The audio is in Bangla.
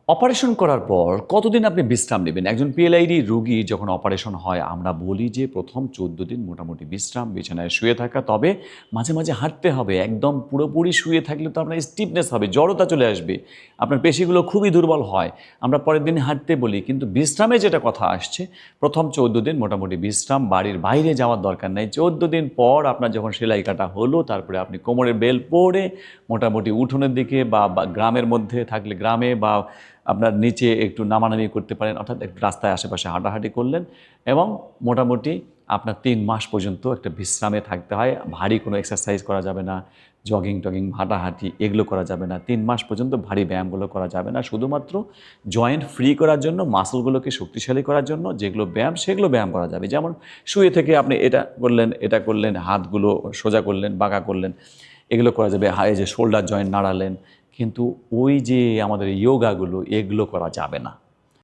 অপারেশন করার পর কতদিন আপনি বিশ্রাম নেবেন? একজন পিএলআইডি রোগী যখন অপারেশন হয় আমরা বলি যে ১ম ১৪ দিন মোটামুটি বিশ্রাম, বিছানায় শুয়ে থাকা। তবে মাঝে, মাঝে হাঁটতে হবে। একদম পুরোপুরি শুয়ে থাকলে তো আপনার স্টিফনেস হবে, জড়তা চলে আসবে। আপনার পেশিগুলো খুবই দুর্বল হয়। আমরা পরের দিন হাঁটতে বলি। কিন্তু বিশ্রামে যেটা কথা আসছে, ১ম ১৪ দিন মোটামুটি বিশ্রাম, বাড়ির বাইরে যাওয়ার দরকার নেই। ১৪ দিন পর আপনার যখন সেলাই কাটা হলো, তারপরে আপনি কোমরে বেল্ট পরে মোটামুটি উঠোনের দিকে বা গ্রামের মধ্যে থাকলে গ্রামে বা আপনার নিচে একটু নামানামি করতে পারেন, অর্থাৎ একটু রাস্তায় আশেপাশে হাঁটাহাঁটি করলেন এবং মোটামুটি আপনার ৩ মাস পর্যন্ত একটা বিশ্রামে থাকতে হয়। ভারী কোনো এক্সারসাইজ করা যাবে না, জগিং-টগিং, হাঁটাহাঁটি এগুলো করা যাবে না। ৩ মাস পর্যন্ত ভারী ব্যায়ামগুলো করা যাবে না। শুধুমাত্র জয়েন্ট ফ্রি করার জন্য, মাসলগুলোকে শক্তিশালী করার জন্য যেগুলো ব্যায়াম, সেগুলো ব্যায়াম করা যাবে। যেমন শুয়ে থেকে আপনি এটা করলেন, হাতগুলো সোজা করলেন, বাঁকা করলেন, এগুলো করা যাবে। এই যে শোল্ডার জয়েন্ট নাড়ালেন। কিন্তু ওই যে আমাদের ইয়োগাগুলো, এগুলো করা যাবে না।